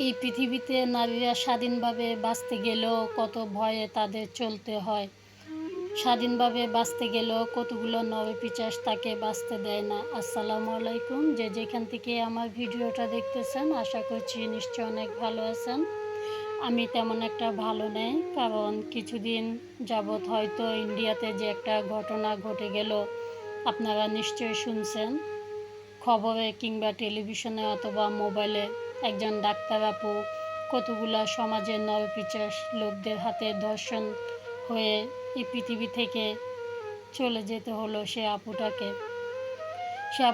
এই পৃথিবীতে নারীরা স্বাধীনভাবে বাঁচতে গেলেও কত ভয়ে তাদের চলতে হয়। স্বাধীনভাবে বাঁচতে গেলেও কতগুলো নরপিশাচ তাকে বাঁচতে দেয় না। আসসালামু আলাইকুম। যে যেখান থেকে আমার ভিডিওটা দেখতেছেন, আশা করছি নিশ্চয় অনেক ভালো আছেন। আমি তেমন একটা ভালো নেই, কারণ কিছুদিন যাবৎ হয়তো ইন্ডিয়াতে যে একটা ঘটনা ঘটে গেল, আপনারা নিশ্চয়ই শুনছেন খবরে কিংবা টেলিভিশনে অথবা মোবাইলে। একজন ডাক্তার আপু কতগুলা সমাজের নরপিশাচ লোকদের হাতে ধর্ষণ হয়ে এই পৃথিবী থেকে চলে যেতে হলো সে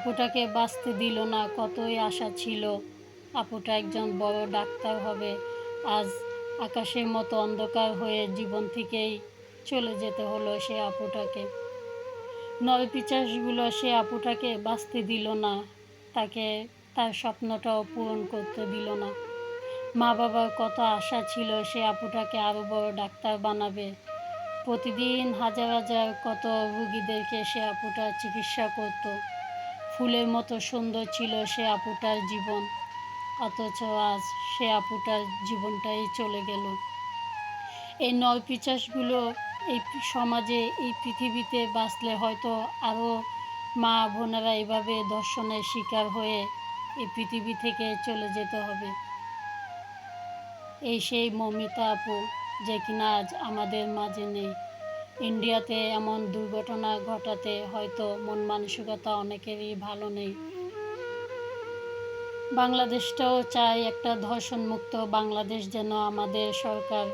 আপুটাকে বাঁচতে দিল না। কতই আশা ছিল আপুটা একজন বড় ডাক্তার হবে, আজ আকাশের মতো অন্ধকার হয়ে জীবন থেকেই চলে যেতে হলো সে আপুটাকে। নরপিশাচগুলো সে আপুটাকে বাঁচতে দিল না, তাকে তার স্বপ্নটাও পূরণ করতে দিল না। মা বাবার কত আশা ছিল সে আপুটাকে আরও বড় ডাক্তার বানাবে। প্রতিদিন হাজার হাজার কত রুগীদেরকে সে আপুটা চিকিৎসা করত। ফুলের মতো সুন্দর ছিল সে আপুটার জীবন, অথচ আজ সে আপুটার জীবনটাই চলে গেল। এই নরপিশাচগুলো এই সমাজে, এই পৃথিবীতে বাঁচলে হয়তো আরও মা বোনেরা এইভাবে ধর্ষণের শিকার হয়ে এই পৃথিবী থেকে চলে যেতে হবে। এই সেই মৌমিতা আপু, যে কিনা আজ আমাদের মাঝে নেই। ইন্ডিয়াতে এমন দুর্ঘটনা ঘটাতে হয়তো মন মানসিকতা অনেকেরই ভালো নেই। বাংলাদেশটাও চায় একটা ধর্ষণমুক্ত বাংলাদেশ যেন আমাদের সরকার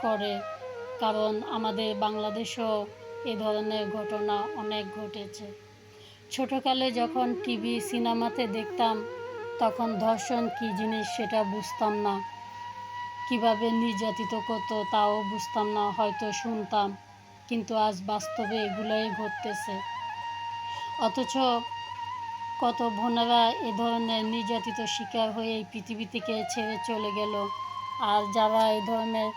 করে, কারণ আমাদের বাংলাদেশেও এ ধরনের ঘটনা অনেক ঘটেছে। ছোটোকালে যখন টিভি সিনেমাতে দেখতাম, তখন ধর্ষণ কী জিনিস সেটা বুঝতাম না, কিভাবে নির্যাতিত করতো তাও বুঝতাম না, হয়তো শুনতাম, কিন্তু আজ বাস্তবে এগুলোই ঘটতেছে। অথচ কত বোনেরা এ ধরনের নির্যাতিত শিকার হয়ে এই পৃথিবী থেকে ছেড়ে চলে গেল, আর যারা এই ধরনের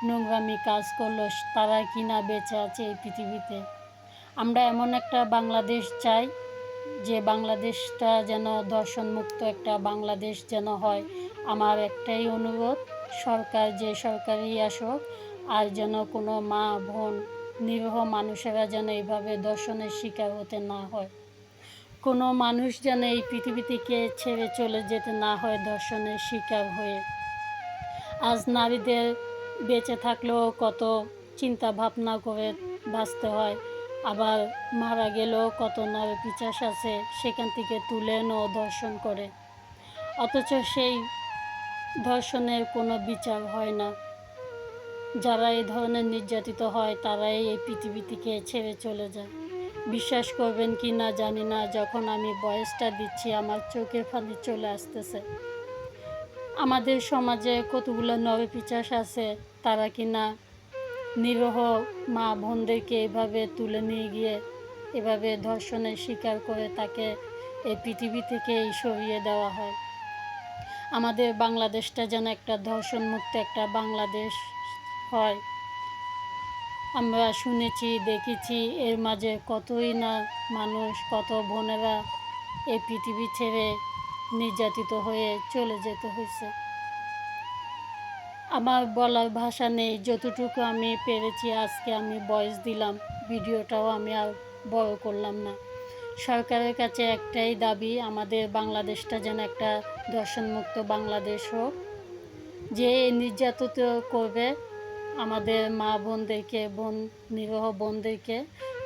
নোংরামি কাজ করলো তারা কিনা বেঁচে আছে এই পৃথিবীতে। আমরা এমন একটা বাংলাদেশ চাই, যে বাংলাদেশটা যেন ধর্ষণমুক্ত একটা বাংলাদেশ যেন হয়। আমার একটাই অনুরোধ, সরকার যে সরকারই আসুক, আর যেন কোনো মা বোন নিরীহ মানুষেরা যেন এইভাবে ধর্ষণের শিকার হতে না হয়। কোনো মানুষ যেন এই পৃথিবী থেকে ছেড়ে চলে যেতে না হয় ধর্ষণের শিকার হয়ে। আজ নারীদের বেঁচে থাকলেও কত চিন্তা ভাবনা করে বাঁচতে হয়, আবার মারা গেলেও কত নরপিশাচ আছে সেখান থেকে তুলে এনেও ধর্ষণ করে, অথচ সেই ধর্ষণের কোনো বিচার হয় না। যারা এই ধরনের নির্যাতিত হয় তারাই এই পৃথিবী থেকে ছেড়ে চলে যায়। বিশ্বাস করবেন কি না জানি না, যখন আমি বয়সটা দিচ্ছি আমার চোখের পানি চলে আসতেছে। আমাদের সমাজে কতগুলো নরপিশাচ আছে, তারা কিনা নিরীহ মা বোনদেরকে এভাবে তুলে নিয়ে গিয়ে এভাবে ধর্ষণের শিকার করে তাকে এই পৃথিবী থেকেই সরিয়ে দেওয়া হয়। আমাদের বাংলাদেশটা যেন একটা ধর্ষণমুক্ত একটা বাংলাদেশ হয়। আমরা শুনেছি, দেখেছি, এর মাঝে কতই না মানুষ, কত বোনেরা এই পৃথিবী ছেড়ে নির্যাতিত হয়ে চলে যেতে হয়েছে। আমার বলার ভাষা নেই, যতটুকু আমি পেরেছি আজকে আমি ভয়েস দিলাম, ভিডিওটাও আমি আর বড় করলাম না। সরকারের কাছে একটাই দাবি, আমাদের বাংলাদেশটা যেন একটা ধর্ষণমুক্ত বাংলাদেশ হোক। যে নির্যাতিত করবে আমাদের মা বোনদেরকে, নিরীহ বোনদেরকে,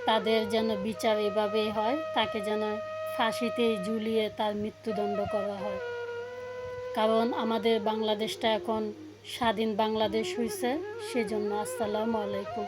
তাদের যেন বিচার এভাবেই হয়, তাকে যেন ফাঁসিতেই ঝুলিয়ে তার মৃত্যুদণ্ড করা হয়। কারণ আমাদের বাংলাদেশটা এখন স্বাধীন বাংলাদেশ হয়েছে, সেজন্য। আসসালামু আলাইকুম।